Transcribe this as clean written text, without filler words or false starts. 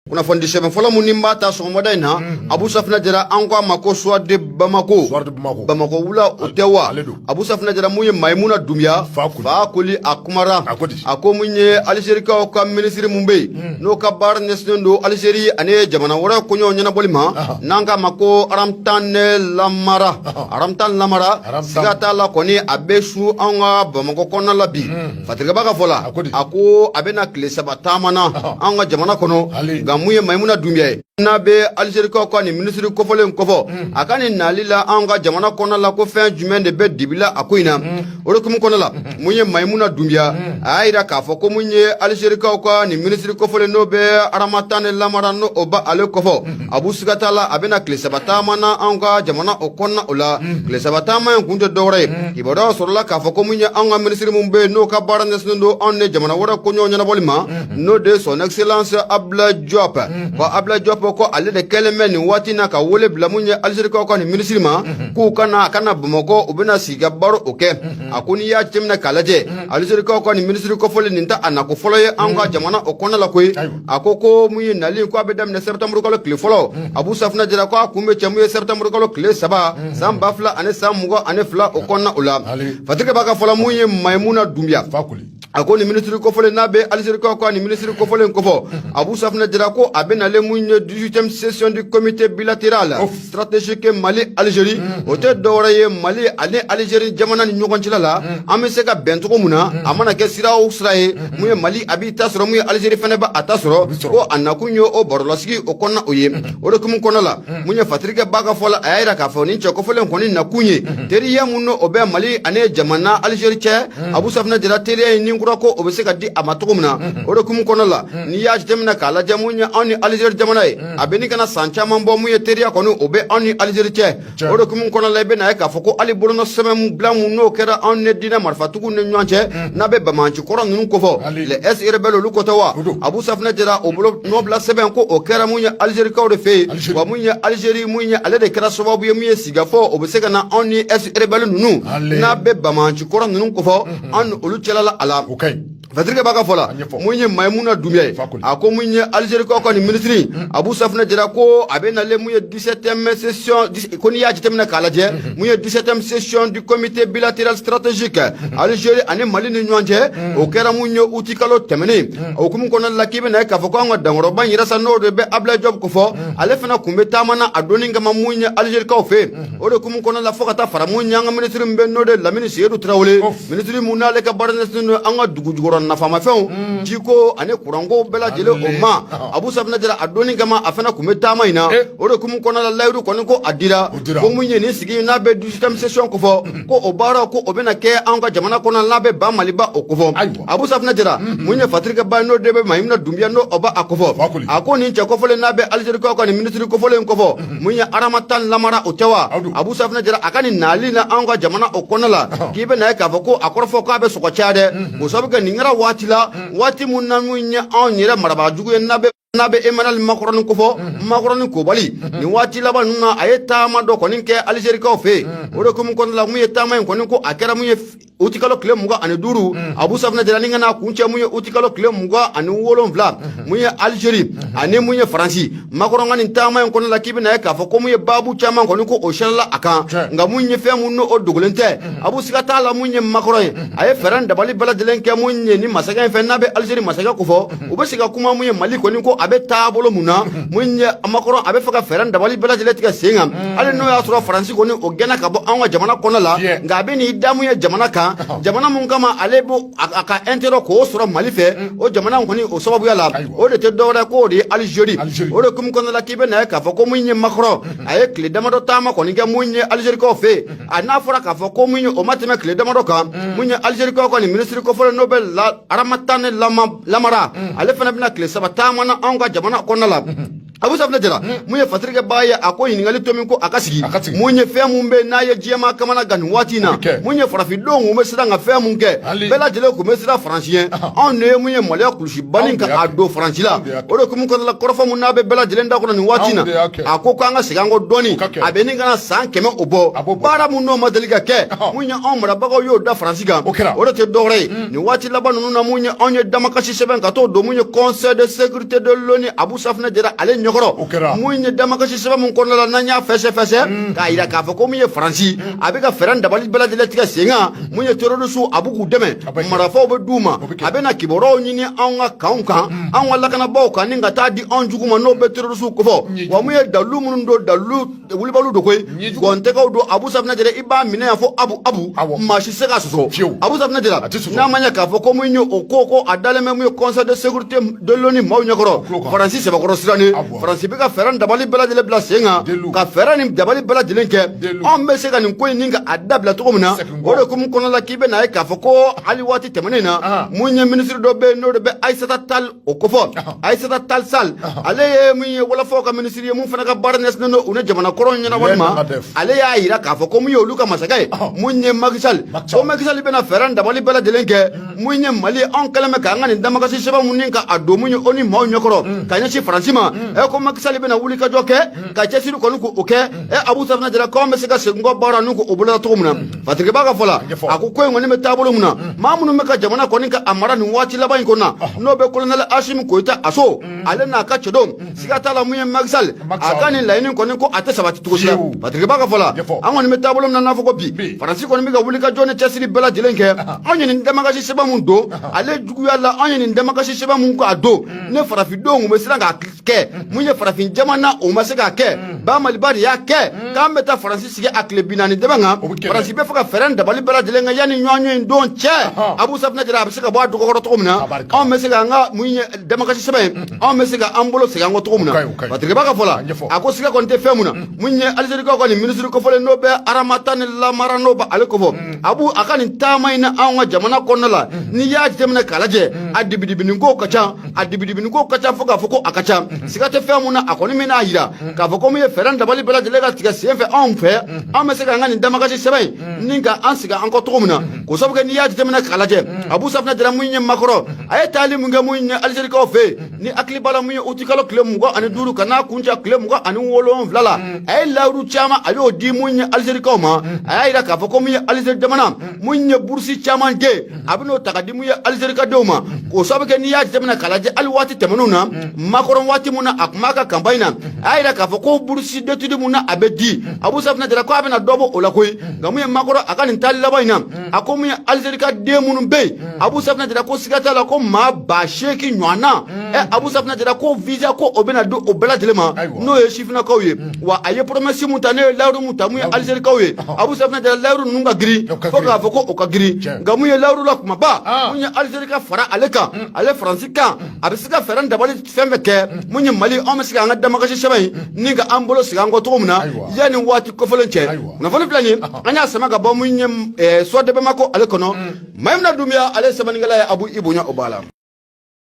Kuna fondishe mfola munimba ta somoda ina Abu Safna jara anko mako swade Bamako Bamako wula otewa Abu Safna jara munye Maimuna Dumia Fakuli akumara ako munye Algerika oka ministri Mumbai no ka bar nesendo Algeri ane jamana wora kunyo nyana bolima nanga mako aramtan lamara sigata la koni abeshu anga Bamako kona labi fatriga baka fola ako abena klesa batamana anga jamana kono muye Maimuna Dumia na be Algerika ko ni ministre ko folen ko fo akani nalila anga jamana kona la ko fin jumain de be dibila akoina oro kum kona la muye Maimuna Dumia aira ka fo ko muye Algerika ko ni ministre ko folen no be aramatane lamara no oba ale ko fo abu sigata la abena klesabata mana anga jamana okonna ola klesabata ma kunde dore ibora sorla ka fo ko muye anga ministre mumbe no ka baranes no onne jamana wora ko nyonya na bolima no de son excellence Abla Diop ko Abla Diop ko ale de keleme ni wati na ka wole blamunye Algerika ko ni ministre ma ku kana Bamako ubena siga baro oke akuni ya temna kalaje Algerika ko ni ministre ko fole ninta anako foloye anga jamana okona la koy akoko muyi nali ko abedam ne septembre ko le folo Abu Safna jira ko kumbe chamuye septembre ko le saba samba fla ane samugo ane fla okona ula fatika baka fola muyi Maimuna Dumia fakuli ako ni ministre ko fole nabe Algerika ko ni ministre ko fole ko fo Abu Safna jira ko abena le muyi 18e session du comité bilatéral stratégique Mali-Algérie ote doraye Mali Algérie jamana ni nyogon cilala ameseka bentuko muna amana ke siraw siraye muye Mali abi tasro muye Algérie fene ba atasro ko anakunyo o borlasigi o konna oye o de kum konola muye fatrike baga fola ayira ka foni choko folen koni na kunye teri ya munno obe Mali ane jamana Algérie che Abu Safna jira teri ni ngura ko obeseka di amatuko muna o de kum konola ni ya jemna kala jamunya ani Algérie jamana abeni kana sancha mambo muye teri ya kono obe ani Algérie che o de kum konola be na ka foko ali bolono semem blamu no kera onne dina marfatuku ne nyanche nabe bamanchi koro nunu kofo le SR belo lu kotawa Abu Safna jira obolo no bla seben ko o kera munya Algérie ka o fe wa munya Algérie munya ale de kera sobabu ye muye sigafo obeseka na onni SR belo nunu nabe bamanchi koro nunu kofo an olu chelala ala Fatrike baka fola munye Maimuna Dumia ako munye Algérie ko ni ministre Abu Safna jira ko abena le munye 17e session koni ya jitemna kalaje munye 17e session du comité bilatéral stratégique Algérie ane Mali ni nyanje o kera munye utikalo temene o kum kono lakibe na ka foko ngo dangoro ban yira sanno de be Abla Diop ko fo ale fana kumbe tamana adoni ngama munye Algérie ka fe o de kum kono la fokata fara munye nga ministre mbenno de Lamine Seydou Traoré ministre munale ka barnes no anga dugu na fama fen jiko ane kurango bela jele o ma Abu Safna jira adoni gama afana kumeta maina o de kum kono la layru kono ko adira ko munye ni sigi na be 18e session ko fo ko obara ko obena ke anga jamana kono la be ba maliba o ko fo Abu Safna jira munye fatrika ba no de be Maimuna Dumia no oba akofo ako ni che ko fole na be Algérie ko ni ministre ko fole ko fo munye aramatan lamara o tewa Abu Safna jira akani nali na anga jamana o kono la kibe na ka fo ko akorfo ka be soko chade mo sabuka ningara wati munna munya anyira maraba jugu nabe Emmanuel Macron ko fo Macron ko bali ni wati laba nuna ayeta ma do konin ke Algérie ko fe o do kum kon la mu yeta ma konin ko akera mu utikalo kile muga ane duru Abu Safna jira ninga na kunche mu utikalo kile muga ane wolon vla mu Algérie ane mu France Macron ngani tama konin la kibi na ka fo ko mu babu chama konin ko o shala aka nga mu fe mu no o dogolente Abu Sikata la mu Macron ay feran dabali bala dilen ke mu ni masaga fe nabe Algérie masaga ko fo o be siga kuma mu Mali konin ko abe tabolo muna munye Macron abe faka feran dabali bela jele tika senga ale no ya sura France ko ni o gena ka bo anwa jamana kono la ngabe ni damu ya jamana ka jamana mun kama alebo aka entero ko sura Mali fe o jamana ko ni o sababu ya la o de te dora ko di Algérie o de kum kono la kibe na ka fa ko munye Macron aye kle damado tama ko ni ga munye Algérie ko fe ana fura ka fa ko munye o mateme kle damado ka munye Algérie ko ni ministre ko fo Nobel la aramatane lamara ale fana bina kle sabata mana anga jamana konna la Abu Safna Jara mun ye fatirike baye ako yiningali to min ko akasigi mun ye fɛn mun be na ye jema kamana gan wati na mun ye farafidon mun sira nga fɛn mun kɛ bela jele ko mesira francien on ne mun ye maliya kulusi banin ka ado franci la o de kum ko la korfa mun na be bela jele nda ko ni wati na ako ko anga sigango doni abeni kana san keme obo bara mun no madali ka kɛ mun ye on mara bagaw yo da franci ga o de te dore ni wati la banu na mun ye on ye damakasi seben ka to do mun ye conseil de sécurité de l'ONU Abu Safna Jara ale nyokoro mun ye damakasi seben mun kono la nanya fese ka ira ka fɔ ko mun ye franci abe ka feran dabali bela jele tiga senga mun ye terroristu abu ku dɛmɛ marafaw be duma abe na kiboro nyini an ka kan kan an wala kana baw kan ni ngata di an juguma no be terroristu ko fɔ wa mun ye dalu mun do dalu wulibalu do koy gonte kaw do Abu Safna Jara iba mina ya fɔ abu mashi se ka soso Abu Safna Jara na manya ka fɔ ko mun ye o ko adale me mun ye conseil de sécurité de l'ONU maw nyakoro franci se ba koro sirani franci be ka feran dabali bela jele bla senga ka feran ni dabali bela jele ke on be se ka nin ko ni ka adabla to mina o de kum kono la kibe na ka fɔ ko ali wati temenena mun ye ministre do be no de be Aissata Tall o ko fɔ Aissata Tall Sall ale mun ye wala fɔ ka ministre ye mun fana ka barnes no una jamana koron nyana walma ale ya ira ka fɔ ko mun ye olu ka masakay mun ye Macky Sall ko Macky Sall be na feran dabali bela jele ke mun ye Mali on kalame ka ngani damakasi seba mun ni ka ado mun ye oni maw nyokoro ka nya ci franci ma e ko Macky Sall be na wuli ka joke ka chesiru ko ko oke e Abu Safna Jara ko me se ka sengo bara nuko obula to muna fatige baga fola aku ko ngoni me tabolo muna mamunu me ka jamana ko ni ka amara ni wati laban ko na no be colonel Ashim Koita aso ale na ka chodo siga tala mun ye Macky Sall akani laini ko ni ko ate sabati to sila fatige baga fola an ngoni me tabolo muna na foko bi faransi ko ni ga wuli ka jone chesiri bela jelenke anye ni ndamagashi seba mun do ale jugu yalla anye ni ndamagashi seba mun ko ado ne farafi do mu mesira ga ke mun ye farafi jamana o masega ke ba malibari ya ke kambe ta faransi sige akle binani debanga faransi be faka feran dabali bela jelenga yani nyonyo don che Abu Safna Jara abisika bo do ko to muna on mesega nga mun ye ndamagashi seba on mesega ambolo siga ngo to muna patrick baka fola ako siga kon te femuna mun ye Algérie ko ni ministre ko fole no be aramatan la marano ba ale ko fo abu akani tamaina anwa jamana konola ni ya temna kalaje adibidibini ko kacha adibidibini ko kacha foga foko akacha sigate femuna akoni mina hira ka foko mi feran dabali bela jelega tiga sefe on fe on mesega ngani damagashi sebe ninga ansiga anko tokomuna ko sabuke ni ya temna kalaje Abu Safna Jara munye makoro ay tali munga munye Algérie ko fe ni akli bala munye utikalo klem ngo ani duru kana kunja klem ngo ani wolo vlala ay lawru chama ayo di munye Algérie ko ma ay da ka foko mi Algérie jamana munye bursi chama ge abino takadimu ya Algérie ka doma ko sabuke ni ya jamana kalaje alwati temenuna makoro wati muna akmaka kambaina ay da ka foko bursi detudi muna abedi Abu Safna Jara ko abina dobo olakoy gamuye makoro akani talibaina akomu ya Algérie ka demunu be Abu Safna Jara ko sigata la ko ma ba sheki nywana Abu Safna Jara ko visa ko obena do obela telema no ye shifna kawye wa aye promesse mutane lawru mutamu ya Algérie kawye Abu Safna Jara lawru nunga giri foka foko okagiri gamuye lawru la kuma ba munya Algérie ka fara aleka ale francika abisika feran dabali fembe ke munya Mali o mesika ngada magashi shabay ninga ambolo siga ngo tokomuna yani wati ko folenche na fole plani anya samaga ba munya so de be mako ale kono maymna dumia ale sabaningala Abu Ibunya obala